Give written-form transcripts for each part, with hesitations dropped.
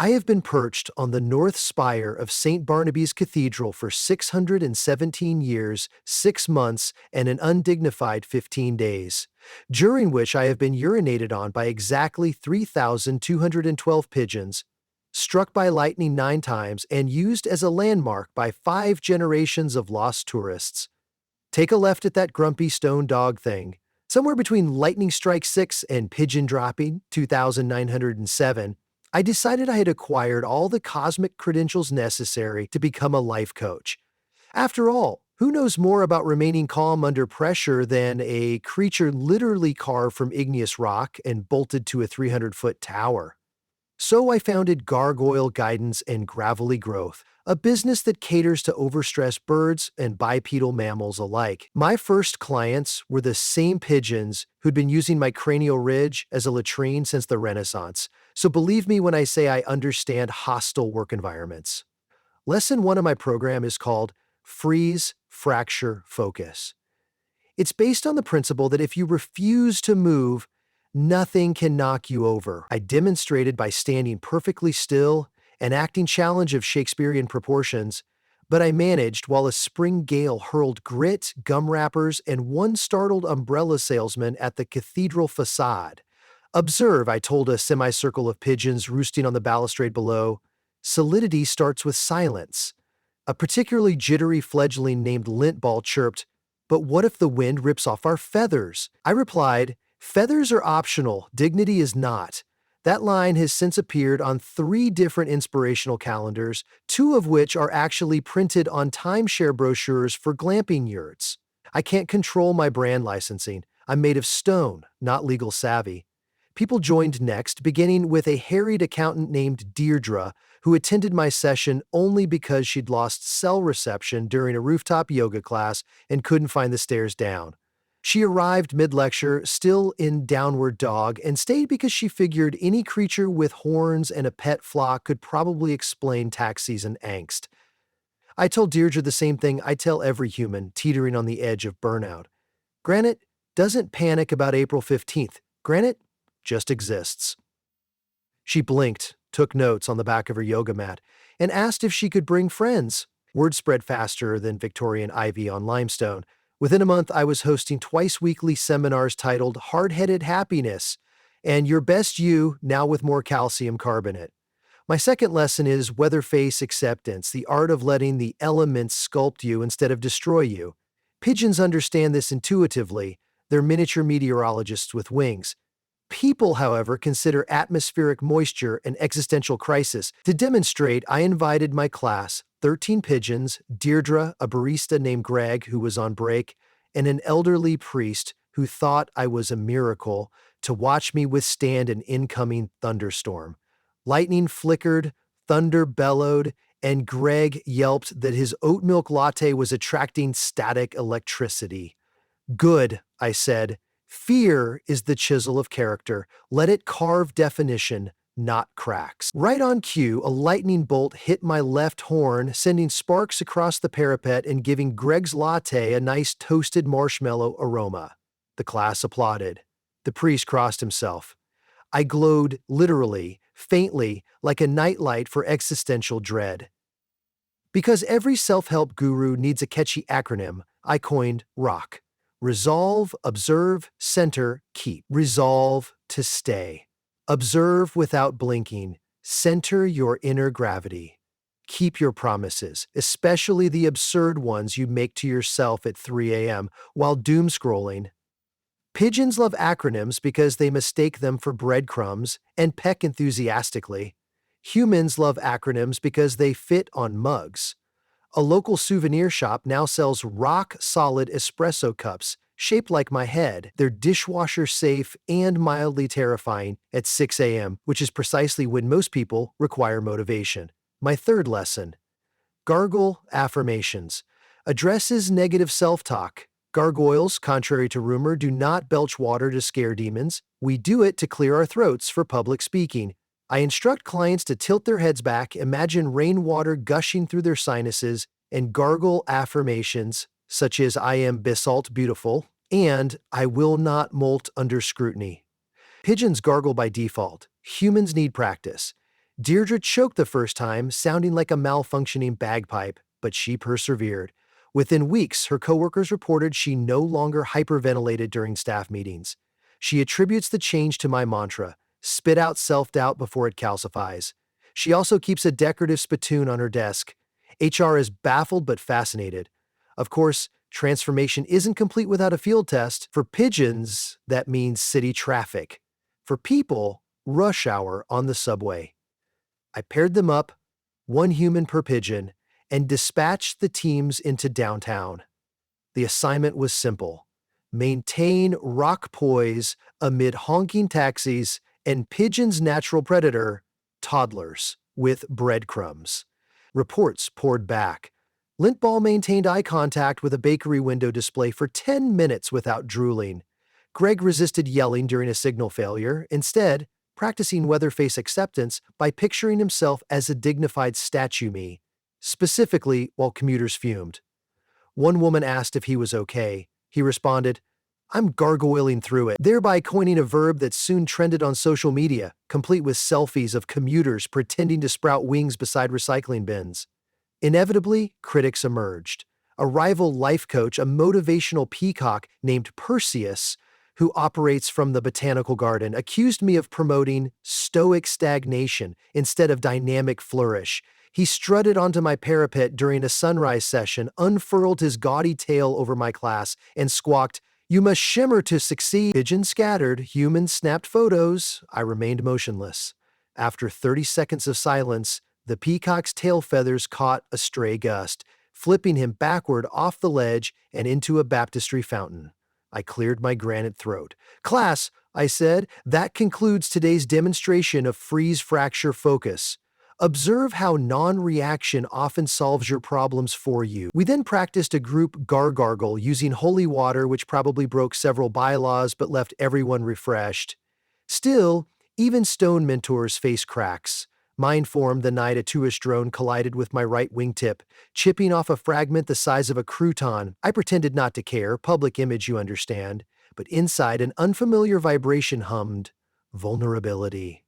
I have been perched on the north spire of St. Barnaby's Cathedral for 617 years, 6 months, and an undignified 15 days, during which I have been urinated on by exactly 3,212 pigeons, struck by lightning 9 times, and used as a landmark by 5 generations of lost tourists. Take a left at that grumpy stone dog thing. Somewhere between Lightning Strike 6 and Pigeon Dropping, 2,907, I decided I had acquired all the cosmic credentials necessary to become a life coach. After all, who knows more about remaining calm under pressure than a creature literally carved from igneous rock and bolted to a 300-foot tower? So I founded Gargoyle Guidance and Gravelly Growth, a business that caters to overstressed birds and bipedal mammals alike. My first clients were the same pigeons who'd been using my cranial ridge as a latrine since the Renaissance, so believe me when I say I understand hostile work environments. Lesson 1 of my program is called Freeze, Fracture, Focus. It's based on the principle that if you refuse to move, nothing can knock you over. I demonstrated by standing perfectly still, an acting challenge of Shakespearean proportions, but I managed while a spring gale hurled grit, gum wrappers, and one startled umbrella salesman at the cathedral facade. Observe, I told a semicircle of pigeons roosting on the balustrade below, solidity starts with silence. A particularly jittery fledgling named Lintball chirped, "But what if the wind rips off our feathers?" I replied, "Feathers are optional, dignity is not." That line has since appeared on 3 different inspirational calendars, 2 of which are actually printed on timeshare brochures for glamping yurts. I can't control my brand licensing. I'm made of stone, not legal savvy. People joined next, beginning with a harried accountant named Deirdre, who attended my session only because she'd lost cell reception during a rooftop yoga class and couldn't find the stairs down. She arrived mid-lecture, still in downward dog, and stayed because she figured any creature with horns and a pet flock could probably explain tax season angst. I told Deirdre the same thing I tell every human teetering on the edge of burnout. Granite doesn't panic about April 15th. Granite just exists. She blinked, took notes on the back of her yoga mat, and asked if she could bring friends. Word spread faster than Victorian ivy on limestone. Within a month, I was hosting twice-weekly seminars titled Hard-Headed Happiness and Your Best You, now with more calcium carbonate. My second lesson is Weatherface Acceptance, the art of letting the elements sculpt you instead of destroy you. Pigeons understand this intuitively. They're miniature meteorologists with wings. People, however, consider atmospheric moisture an existential crisis. To demonstrate, I invited my class, 13 pigeons, Deirdre, a barista named Greg who was on break, and an elderly priest who thought I was a miracle, to watch me withstand an incoming thunderstorm. Lightning flickered, thunder bellowed, and Greg yelped that his oat milk latte was attracting static electricity. "Good," I said. "Fear is the chisel of character. Let it carve definition, not cracks." Right on cue, a lightning bolt hit my left horn, sending sparks across the parapet and giving Greg's latte a nice toasted marshmallow aroma. The class applauded. The priest crossed himself. I glowed literally, faintly, like a nightlight for existential dread. Because every self-help guru needs a catchy acronym, I coined ROCK. Resolve, observe, center, keep. Resolve to stay. Observe without blinking. Center your inner gravity. Keep your promises, especially the absurd ones you make to yourself at 3 a.m. while doom scrolling. Pigeons love acronyms because they mistake them for breadcrumbs and peck enthusiastically. Humans love acronyms because they fit on mugs. A local souvenir shop now sells rock-solid espresso cups shaped like my head. They're dishwasher-safe and mildly terrifying at 6 a.m., which is precisely when most people require motivation. My third lesson. Gargoyle affirmations. Addresses negative self-talk. Gargoyles, contrary to rumor, do not belch water to scare demons. We do it to clear our throats for public speaking. I instruct clients to tilt their heads back, imagine rainwater gushing through their sinuses, and gargle affirmations such as "I am basalt beautiful" and "I will not molt under scrutiny." Pigeons gargle by default. Humans need practice. Deirdre choked the first time, sounding like a malfunctioning bagpipe, but she persevered. Within weeks, her coworkers reported she no longer hyperventilated during staff meetings. She attributes the change to my mantra: spit out self-doubt before it calcifies. She also keeps a decorative spittoon on her desk. HR is baffled but fascinated. Of course, transformation isn't complete without a field test. For pigeons, that means city traffic. For people, rush hour on the subway. I paired them up, one human per pigeon, and dispatched the teams into downtown. The assignment was simple: maintain rock poise amid honking taxis and pigeons' natural predator, toddlers, with breadcrumbs. Reports poured back. Lintball maintained eye contact with a bakery window display for 10 minutes without drooling. Greg resisted yelling during a signal failure, instead, practicing weatherface acceptance by picturing himself as a dignified statue me, specifically while commuters fumed. One woman asked if he was okay. He responded, "I'm gargoyling through it," thereby coining a verb that soon trended on social media, complete with selfies of commuters pretending to sprout wings beside recycling bins. Inevitably, critics emerged. A rival life coach, a motivational peacock named Perseus, who operates from the botanical garden, accused me of promoting stoic stagnation instead of dynamic flourish. He strutted onto my parapet during a sunrise session, unfurled his gaudy tail over my class, and squawked, "You must shimmer to succeed." Pigeons scattered, humans snapped photos. I remained motionless. After 30 seconds of silence, the peacock's tail feathers caught a stray gust, flipping him backward off the ledge and into a baptistry fountain. I cleared my granite throat. "Class," I said, "that concludes today's demonstration of freeze-fracture focus. Observe how non-reaction often solves your problems for you." We then practiced a group gargoyle using holy water, which probably broke several bylaws but left everyone refreshed. Still, even stone mentors face cracks. Mine formed the night a tourist drone collided with my right wingtip, chipping off a fragment the size of a crouton. I pretended not to care, public image you understand, but inside an unfamiliar vibration hummed, vulnerability.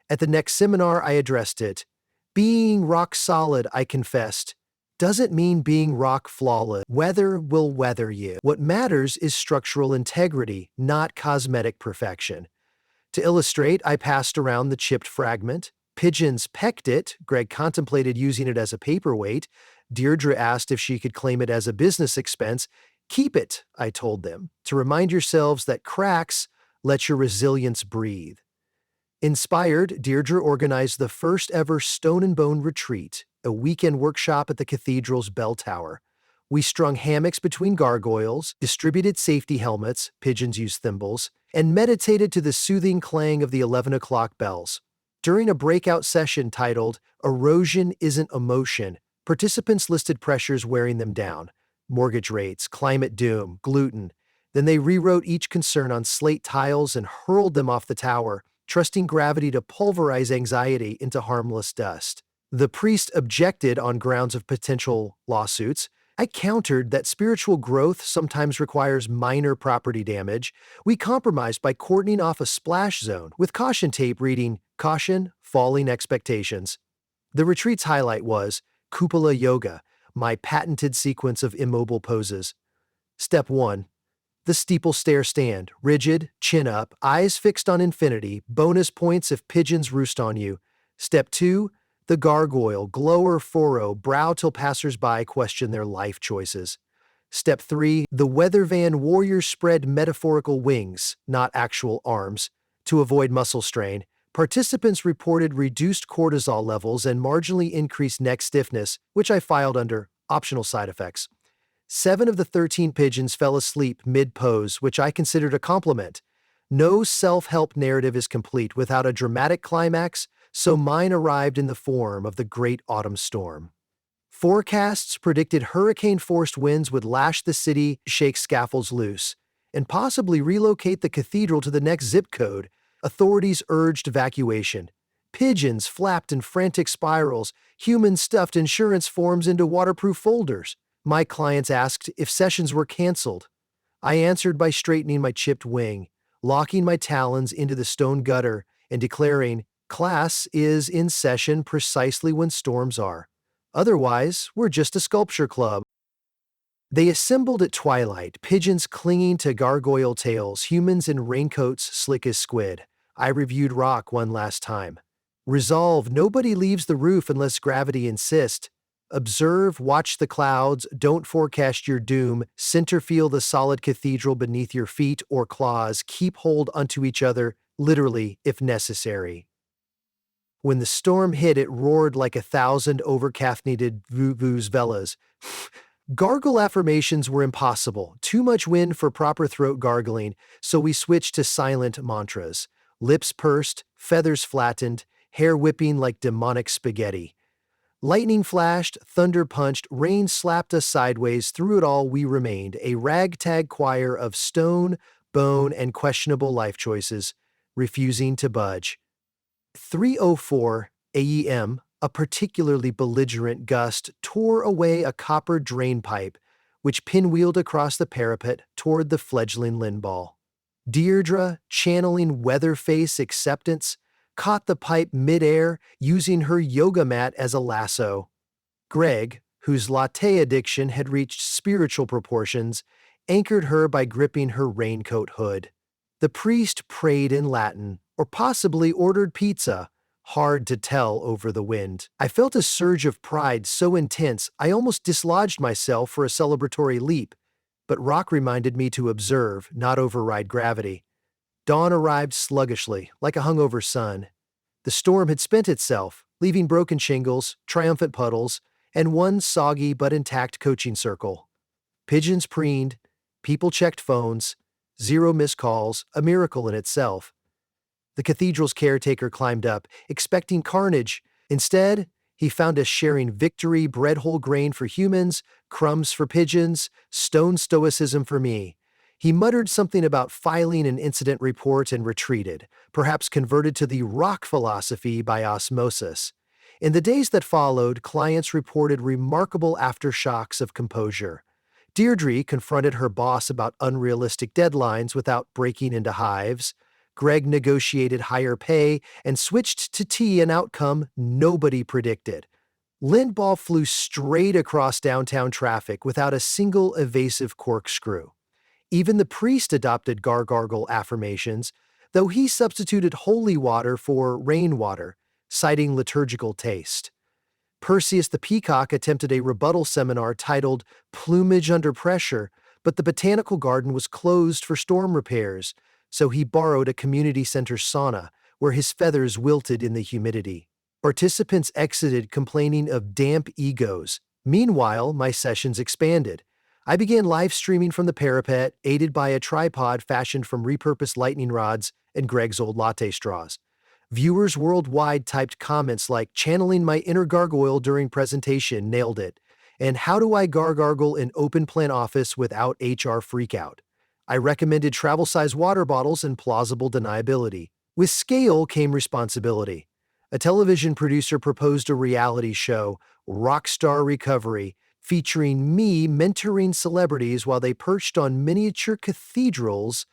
At the next seminar, I addressed it. Being rock solid, I confessed, doesn't mean being rock flawless. Weather will weather you. What matters is structural integrity, not cosmetic perfection. To illustrate, I passed around the chipped fragment. Pigeons pecked it. Greg contemplated using it as a paperweight. Deirdre asked if she could claim it as a business expense. "Keep it," I told them, "to remind yourselves that cracks let your resilience breathe." Inspired, Deirdre organized the first ever Stone and Bone retreat, a weekend workshop at the cathedral's bell tower. We strung hammocks between gargoyles, distributed safety helmets, pigeons use thimbles, and meditated to the soothing clang of the 11 o'clock bells. During a breakout session titled "Erosion Isn't Emotion," participants listed pressures wearing them down: mortgage rates, climate doom, gluten. Then they rewrote each concern on slate tiles and hurled them off the tower, trusting gravity to pulverize anxiety into harmless dust. The priest objected on grounds of potential lawsuits. I countered that spiritual growth sometimes requires minor property damage. We compromised by cordoning off a splash zone with caution tape reading, "Caution, falling expectations." The retreat's highlight was Cupola Yoga, my patented sequence of immobile poses. Step 1. The steeple stair stand, rigid, chin up, eyes fixed on infinity, bonus points if pigeons roost on you. Step 2. The gargoyle, glow or furrow, brow till passers-by question their life choices. Step 3. The weather van warrior spread metaphorical wings, not actual arms. To avoid muscle strain, participants reported reduced cortisol levels and marginally increased neck stiffness, which I filed under optional side effects. 7 of the 13 pigeons fell asleep mid-pose, which I considered a compliment. No self-help narrative is complete without a dramatic climax, so mine arrived in the form of the Great Autumn Storm. Forecasts predicted hurricane-forced winds would lash the city, shake scaffolds loose, and possibly relocate the cathedral to the next zip code. Authorities urged evacuation. Pigeons flapped in frantic spirals, humans stuffed insurance forms into waterproof folders. My clients asked if sessions were canceled. I answered by straightening my chipped wing, locking my talons into the stone gutter, and declaring, Class is in session precisely when storms are. Otherwise, we're just a sculpture club. They assembled at twilight, pigeons clinging to gargoyle tails, humans in raincoats slick as squid. I reviewed rock one last time. Resolve, nobody leaves the roof unless gravity insists. Observe, watch the clouds, don't forecast your doom, center feel the solid cathedral beneath your feet or claws, keep hold unto each other, literally, if necessary. When the storm hit, it roared like 1,000 over-caffeinated vuvuzelas. Gargle affirmations were impossible, too much wind for proper throat gargling, so we switched to silent mantras. Lips pursed, feathers flattened, hair whipping like demonic spaghetti. Lightning flashed, thunder punched, rain slapped us sideways. Through it all, we remained a ragtag choir of stone, bone, and questionable life choices, refusing to budge. 3:04 a.m., a particularly belligerent gust tore away a copper drain pipe, which pinwheeled across the parapet toward the fledgling Lindball. Deirdre, channeling Weatherface acceptance, caught the pipe midair, using her yoga mat as a lasso. Greg, whose latte addiction had reached spiritual proportions, anchored her by gripping her raincoat hood. The priest prayed in Latin, or possibly ordered pizza, hard to tell over the wind. I felt a surge of pride so intense I almost dislodged myself for a celebratory leap, but rock reminded me to observe, not override gravity. Dawn arrived sluggishly, like a hungover sun. The storm had spent itself, leaving broken shingles, triumphant puddles, and one soggy but intact coaching circle. Pigeons preened, people checked phones, 0 missed calls, a miracle in itself. The cathedral's caretaker climbed up, expecting carnage. Instead, he found us sharing victory, bread whole grain for humans, crumbs for pigeons, stone stoicism for me. He muttered something about filing an incident report and retreated, perhaps converted to the rock philosophy by osmosis. In the days that followed, clients reported remarkable aftershocks of composure. Deirdre confronted her boss about unrealistic deadlines without breaking into hives. Greg negotiated higher pay and switched to tea, an outcome nobody predicted. Lindball flew straight across downtown traffic without a single evasive corkscrew. Even the priest adopted gargoyle affirmations, though he substituted holy water for rainwater, citing liturgical taste. Perseus the peacock attempted a rebuttal seminar titled Plumage Under Pressure, but the botanical garden was closed for storm repairs, so he borrowed a community center sauna, where his feathers wilted in the humidity. Participants exited complaining of damp egos. Meanwhile, my sessions expanded. I began live streaming from the parapet, aided by a tripod fashioned from repurposed lightning rods and Greg's old latte straws. Viewers worldwide typed comments like, channeling my inner gargoyle during presentation, nailed it, and how do I gargle in open plan office without HR freakout? I recommended travel-size water bottles and plausible deniability. With scale came responsibility. A television producer proposed a reality show, Rockstar Recovery, featuring me mentoring celebrities while they perched on miniature cathedrals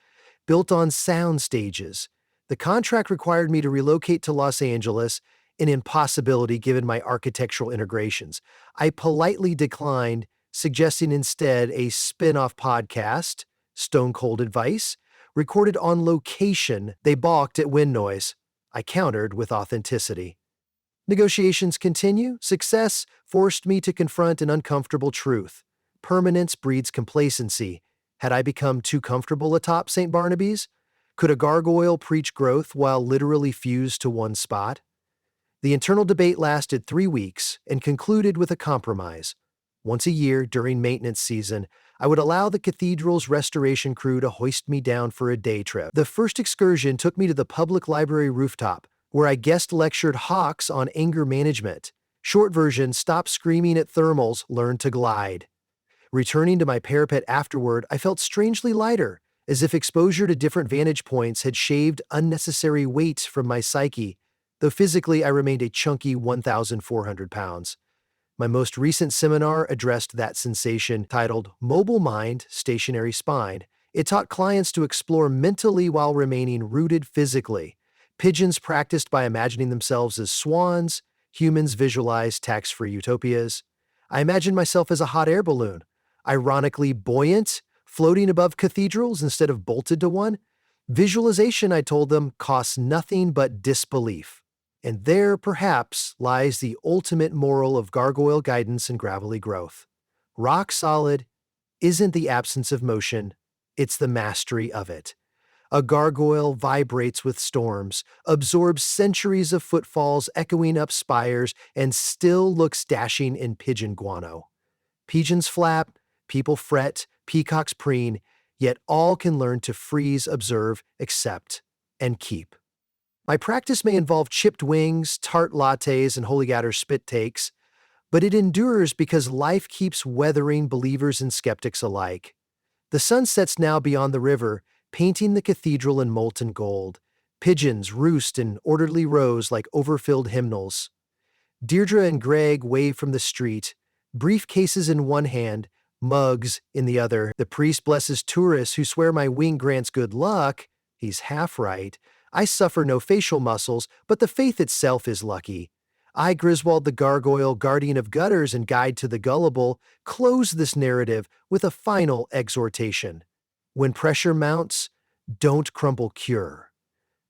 built on sound stages. The contract required me to relocate to Los Angeles, an impossibility given my architectural integrations. I politely declined, suggesting instead a spin-off podcast, Stone Cold Advice, recorded on location. They balked at wind noise. I countered with authenticity. Negotiations continue. Success forced me to confront an uncomfortable truth. Permanence breeds complacency. Had I become too comfortable atop St. Barnaby's? Could a gargoyle preach growth while literally fused to one spot? The internal debate lasted 3 weeks and concluded with a compromise. Once a year during maintenance season, I would allow the cathedral's restoration crew to hoist me down for a day trip. The first excursion took me to the public library rooftop, where I guest lectured hawks on anger management. Short version, stop screaming at thermals, learn to glide. Returning to my parapet afterward, I felt strangely lighter, as if exposure to different vantage points had shaved unnecessary weight from my psyche, though physically I remained a chunky 1,400 pounds. My most recent seminar addressed that sensation, titled Mobile Mind, Stationary Spine. It taught clients to explore mentally while remaining rooted physically. Pigeons practiced by imagining themselves as swans, humans visualize tax-free utopias. I imagine myself as a hot air balloon, ironically buoyant, floating above cathedrals instead of bolted to one. Visualization, I told them, costs nothing but disbelief. And there, perhaps, lies the ultimate moral of gargoyle guidance and gravelly growth. Rock solid isn't the absence of motion, it's the mastery of it. A gargoyle vibrates with storms, absorbs centuries of footfalls echoing up spires, and still looks dashing in pigeon guano. Pigeons flap, people fret, peacocks preen, yet all can learn to freeze, observe, accept, and keep. My practice may involve chipped wings, tart lattes, and holy gator spit takes, but it endures because life keeps weathering believers and skeptics alike. The sun sets now beyond the river, painting the cathedral in molten gold. Pigeons roost in orderly rows like overfilled hymnals. Deirdre and Greg wave from the street, briefcases in one hand, mugs in the other. The priest blesses tourists who swear my wing grants good luck. He's half right. I suffer no facial muscles, but the faith itself is lucky. I, Griswold the Gargoyle, guardian of gutters and guide to the gullible, close this narrative with a final exhortation. When pressure mounts, don't crumble cure.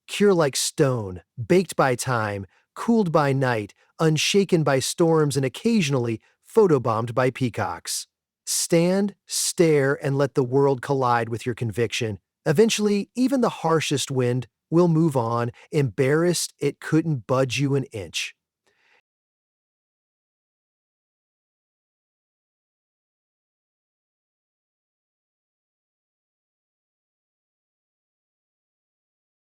Cure like stone, baked by time, cooled by night, unshaken by storms, and occasionally photobombed by peacocks. Stand, stare, and let the world collide with your conviction. Eventually, even the harshest wind will move on, embarrassed it couldn't budge you an inch.